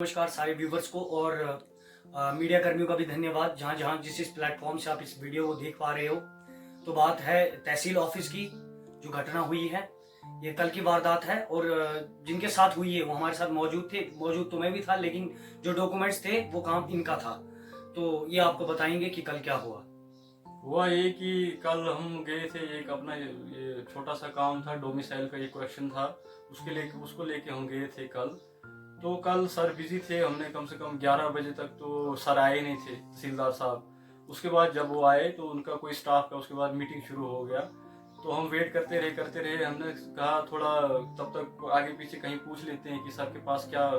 नमस्कार सारे व्यूवर्स को और मीडिया कर्मियों का भी धन्यवाद जहां जहां जिस प्लेटफॉर्म से आप इस वीडियो को देख पा रहे हो। तो बात है तहसील ऑफिस की, जो घटना हुई है ये कल की वारदात है और जिनके साथ हुई है वो हमारे साथ मौजूद थे। मौजूद तो मैं भी था, लेकिन जो डॉक्यूमेंट्स थे वो काम इनका था। तो ये आपको बताएंगे कि कल क्या हुआ। हुआ ये कि कल हम गए थे, एक अपना ये छोटा सा काम था, डोमिसाइल का एक क्वेश्चन था, उसको लेके हम गए थे कल। तो कल सर बिजी थे, हमने कम से कम 11 बजे तक तो सर आए नहीं थे, तहसीलदार साहब। उसके बाद जब वो आए तो उनका कोई स्टाफ का उसके बाद मीटिंग शुरू हो गया। तो हम वेट करते रहे। हमने कहा थोड़ा तब तक आगे पीछे कहीं पूछ लेते हैं कि सर के पास क्या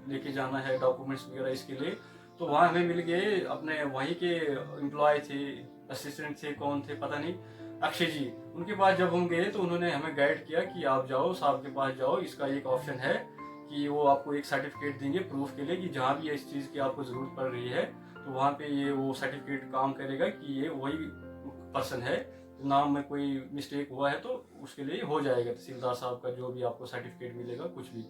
लेके जाना है, डॉक्यूमेंट्स वगैरह इसके लिए। तो वहाँ हमें मिल गए अपने वहीं के एम्प्लॉय थे, असिस्टेंट थे, कौन थे पता नहीं, अक्षय जी। उनके पास जब हम गए तो उन्होंने हमें गाइड किया कि आप जाओ साहब के पास जाओ, इसका एक ऑप्शन है कि वो आपको एक सर्टिफिकेट देंगे प्रूफ के लिए कि जहाँ भी इस चीज़ की आपको ज़रूरत पड़ रही है तो वहाँ पे ये वो सर्टिफिकेट काम करेगा कि ये वही पर्सन है। नाम में कोई मिस्टेक हुआ है तो उसके लिए हो जाएगा, तहसीलदार साहब का जो भी आपको सर्टिफिकेट मिलेगा कुछ भी।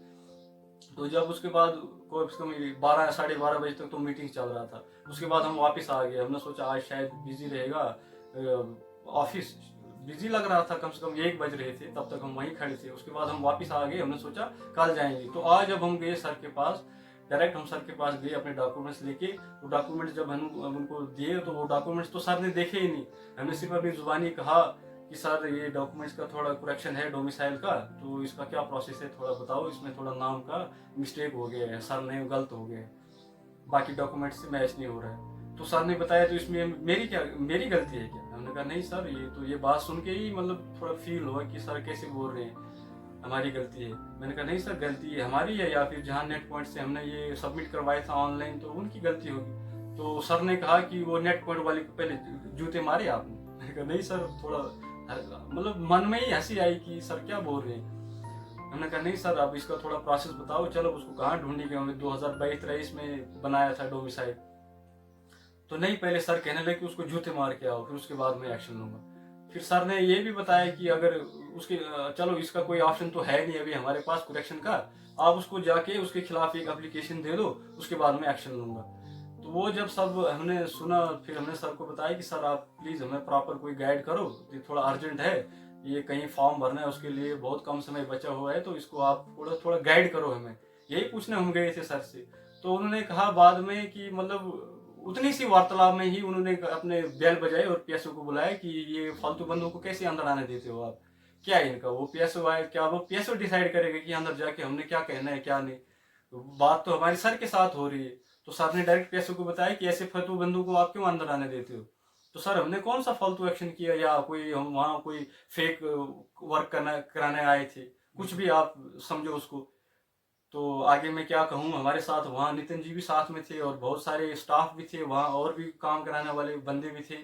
तो जब उसके बाद कम से कम 12 साढ़े 12 बजे तक तो मीटिंग चल रहा था। उसके बाद हम वापस आ गए। हमने सोचा आज शायद बिजी रहेगा, ऑफिस बिजी लग रहा था, कम से कम 1 बज रहे थे, तब तक हम वहीं खड़े थे। उसके बाद हम वापस आ गए। हमने सोचा कल जाएंगे। तो आज जब हम गए सर के पास, डायरेक्ट हम सर के पास गए अपने डॉक्यूमेंट्स लेके। तो डॉक्यूमेंट्स जब हम उनको दिए तो वो डॉक्यूमेंट्स तो सर ने देखे ही नहीं। हमने सिर्फ अपनी जुबानी कहा कि सर ये डॉक्यूमेंट्स का थोड़ा करेक्शन है डोमिसाइल का, तो इसका क्या प्रोसेस है थोड़ा बताओ, इसमें थोड़ा नाम का मिस्टेक हो गया है, सर ने गलत हो गया है, बाकी डॉक्यूमेंट से मैच नहीं हो रहा है। तो सर ने बताया तो इसमें मेरी गलती है क्या? हमने कहा नहीं सर, ये बात सुन के ही मतलब थोड़ा फील हुआ कि सर कैसे बोल रहे हैं हमारी गलती है। मैंने कहा नहीं सर, गलती हमारी है, या फिर जहाँ नेट पॉइंट से हमने ये सबमिट करवाया था ऑनलाइन तो उनकी गलती होगी। तो सर ने कहा कि वो नेट पॉइंट वाले को पहले जूते मारे आपने? मैंने कहा नहीं सर, थोड़ा मतलब मन में ही हंसी आई कि सर क्या बोल रहे हैं। हमने कहा नहीं सर, अब इसका थोड़ा प्रोसेस बताओ। चलो उसको कहाँ ढूंढेंगे, हमने 2022-23 में बनाया था डोमिसाइल। तो नहीं, पहले सर कहने लगे कि उसको जूते मार के आओ, फिर उसके बाद मैं एक्शन लूंगा। फिर सर ने ये भी बताया कि अगर उसके चलो इसका कोई ऑप्शन तो है नहीं अभी हमारे पास करेक्शन का, आप उसको जाके उसके खिलाफ एक एप्लीकेशन दे दो, उसके बाद मैं एक्शन लूंगा। तो वो जब सब हमने सुना, फिर हमने सर को बताया कि सर आप प्लीज हमें प्रॉपर कोई गाइड करो, ये थोड़ा अर्जेंट है, ये कहीं फॉर्म भरना है, उसके लिए बहुत कम समय बचा हुआ है, तो इसको आप थोड़ा थोड़ा गाइड करो हमें। यही पूछने हम गए थे सर से। तो उन्होंने कहा बाद में कि मतलब उतनी सी वार्तालाप में ही उन्होंने अपने बैल बजाए और पीएसओ को बुलाया कि ये फालतू बंदों को कैसे अंदर आने देते हो आप, क्या है इनका? वो पीएसओ आए, क्या वो पीएसओ डिसाइड करेगा कि अंदर जाके हमने क्या कहना है क्या नहीं? तो बात तो हमारे सर के साथ हो रही है। तो सर ने डायरेक्ट पीएसओ को बताया कि ऐसे फालतू बंदों को आप क्यों अंदर आने देते हो? तो सर हमने कौन सा फालतू एक्शन किया, या कोई हम वहाँ कोई फेक वर्क कराने आए थे, कुछ भी आप समझो उसको। तो आगे मैं क्या कहूँ, हमारे साथ वहाँ नितिन जी भी साथ में थे और बहुत सारे स्टाफ भी थे वहाँ, और भी काम कराने वाले बंदे भी थे।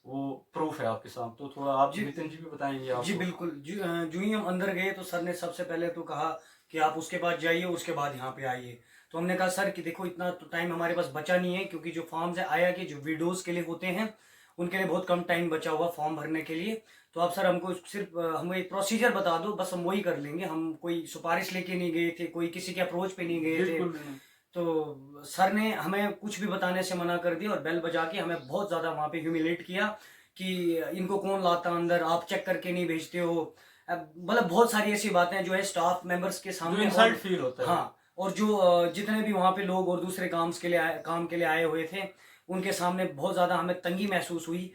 वो प्रूफ है आपके साथ। तो थोड़ा आप जी नितिन जी भी बताएंगे आपको। जी बिल्कुल। जो ही हम अंदर गए तो सर ने सबसे पहले तो कहा कि आप उसके पास जाइए, उसके बाद यहाँ पे आइए। तो हमने कहा सर कि देखो इतना तो टाइम हमारे पास बचा नहीं है, क्योंकि जो फॉर्म्स है आया कि जो विडोज के लिए होते हैं उनके लिए बहुत कम टाइम बचा हुआ फॉर्म भरने के लिए। तो आप सर हमको सिर्फ हमें एक प्रोसीजर बता दो, बस हम वही कर लेंगे। हम कोई सिफारिश लेके नहीं गए थे, कोई किसी के अप्रोच पे नहीं गए थे। बिल्कुल। तो सर ने हमें कुछ भी बताने से मना कर दिया और बेल बजा के हमें बहुत ज़्यादा वहाँ पे ह्यूमिलेट किया कि इनको कौन लाता अंदर, आप चेक करके नहीं भेजते हो। मतलब बहुत सारी ऐसी बातें जो है स्टाफ मेंबर्स के जो सामने। इंसल्ट और फील होता है। हाँ, और जो जितने भी वहाँ पे लोग और दूसरे काम के लिए आए हुए थे उनके सामने बहुत ज़्यादा हमें तंगी महसूस हुई।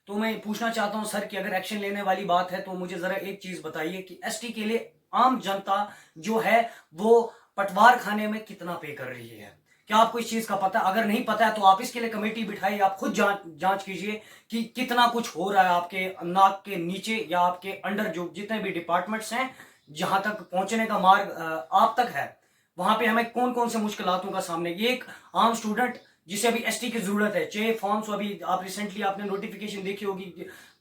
तो मैं पूछना चाहता हूँ सर कि अगर एक्शन लेने वाली बात है तो मुझे ज़रा एक चीज़ बताइए कि एसटी के लिए आम जनता जो है वो पटवार खाने में कितना पे कर रही है? क्या आपको इस चीज का पता? अगर नहीं पता है तो आप इसके लिए कमेटी बिठाइए, आप खुद जांच कीजिए कि कितना कुछ हो रहा है आपके नाक के नीचे या आपके अंडर जो जितने भी डिपार्टमेंट्स हैं, जहां तक पहुंचने का मार्ग आप तक है, वहां पे हमें कौन कौन से मुश्किलातों का सामने। ये एक आम स्टूडेंट जिसे अभी एसटी की जरूरत है, चाहे फॉर्म्स अभी आप रिसेंटली आपने नोटिफिकेशन देखी होगी,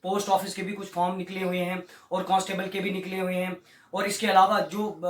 पोस्ट ऑफिस के भी कुछ फॉर्म निकले हुए हैं और कांस्टेबल के भी निकले हुए हैं, और इसके अलावा जो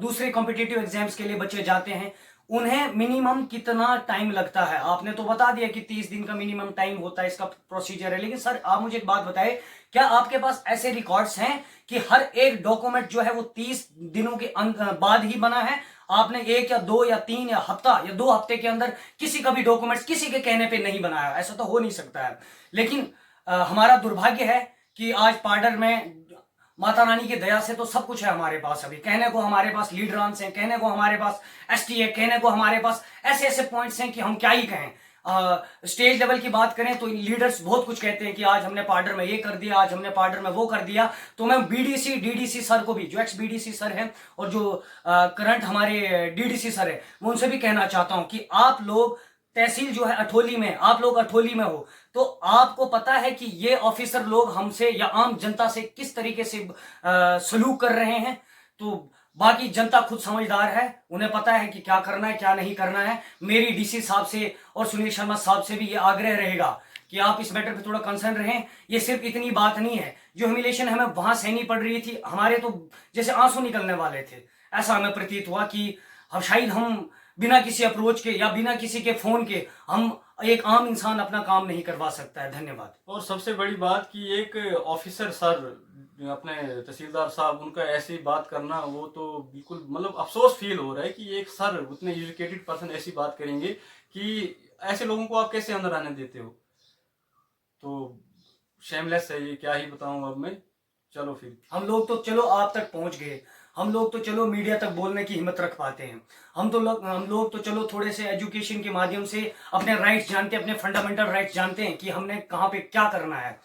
दूसरे कॉम्पिटिटिव एग्जाम्स के लिए बच्चे जाते हैं उन्हें मिनिमम कितना टाइम लगता है? आपने तो बता दिया कि 30 दिन का मिनिमम टाइम होता है, इसका प्रोसीजर है, लेकिन सर आप मुझे एक बात बताएं, क्या आपके पास ऐसे रिकॉर्ड्स हैं कि हर एक डॉक्यूमेंट जो है वो 30 दिनों के बाद ही बना है? आपने 1 या 2 या 3 या हफ्ता या 2 हफ्ते के अंदर किसी का भी डॉक्यूमेंट्स किसी के कहने पे नहीं बनाया? ऐसा तो हो नहीं सकता है। लेकिन हमारा दुर्भाग्य है कि आज पाडर में माता रानी की दया से तो सब कुछ है हमारे पास। अभी कहने को हमारे पास लीडरांस हैं, कहने को हमारे पास एसटी है, कहने को हमारे पास ऐसे ऐसे पॉइंट्स हैं कि हम क्या ही कहें। स्टेज लेवल की बात करें तो लीडर्स बहुत कुछ कहते हैं कि आज हमने पाडर में ये कर दिया, आज हमने पाडर में वो कर दिया। तो मैं बीडीसी डीडीसी सर को भी, जो एक्स बीडीसी सर हैं और जो करंट हमारे डीडीसी सर है, मैं उनसे भी कहना चाहता हूं कि आप लोग तहसील जो है अठोली में, आप लोग अठोली में हो, तो आपको पता है कि ये ऑफिसर लोग हमसे या आम जनता से किस तरीके से सलूक कर रहे हैं। तो बाकी जनता खुद समझदार है, उन्हें पता है कि क्या करना है क्या नहीं करना है। मेरी डीसी साहब से और सुनील शर्मा साहब से भी ये आग्रह रहेगा कि आप इस मैटर पे थोड़ा कंसर्न रहें। ये सिर्फ इतनी बात नहीं है, जो ह्यूमिलेशन हमें वहां सहनी पड़ रही थी, हमारे तो जैसे आंसू निकलने वाले थे। ऐसा हमें प्रतीत हुआ कि शायद हम बिना किसी अप्रोच के या बिना किसी के फोन के हम एक आम इंसान अपना काम नहीं करवा सकता है। धन्यवाद। और सबसे बड़ी बात कि एक ऑफिसर सर, अपने तहसीलदार साहब, उनका ऐसी बात करना, वो तो बिल्कुल मतलब अफसोस फील हो रहा है कि एक सर, उतने एजुकेटेड पर्सन ऐसी बात करेंगे कि ऐसे लोगों को आप कैसे अंदर आने देते हो। तो शेमलेस है ये, क्या ही बताऊं अब मैं। चलो फिर हम लोग तो चलो आप तक पहुंच गए, हम लोग तो चलो मीडिया तक बोलने की हिम्मत रख पाते हैं, हम लोग तो चलो थोड़े से एजुकेशन के माध्यम से अपने राइट्स जानते हैं, अपने फंडामेंटल राइट्स जानते हैं कि हमने कहाँ पे क्या करना है।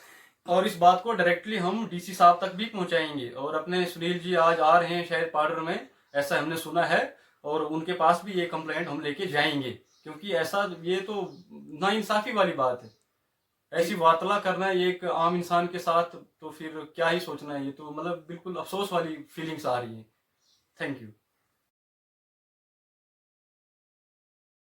और इस बात को डायरेक्टली हम डीसी साहब तक भी पहुंचाएंगे। और अपने सुनील जी आज आ रहे हैं शायद पार्डर में, ऐसा हमने सुना है, और उनके पास भी ये कंप्लेंट हम लेके जाएंगे, क्योंकि ऐसा ये तो नाइंसाफी वाली बात है। ऐसी वार्तालाप करना है एक आम इंसान के साथ, तो फिर क्या ही सोचना है। ये तो मतलब बिल्कुल अफसोस वाली फीलिंग्स आ रही है। Thank you.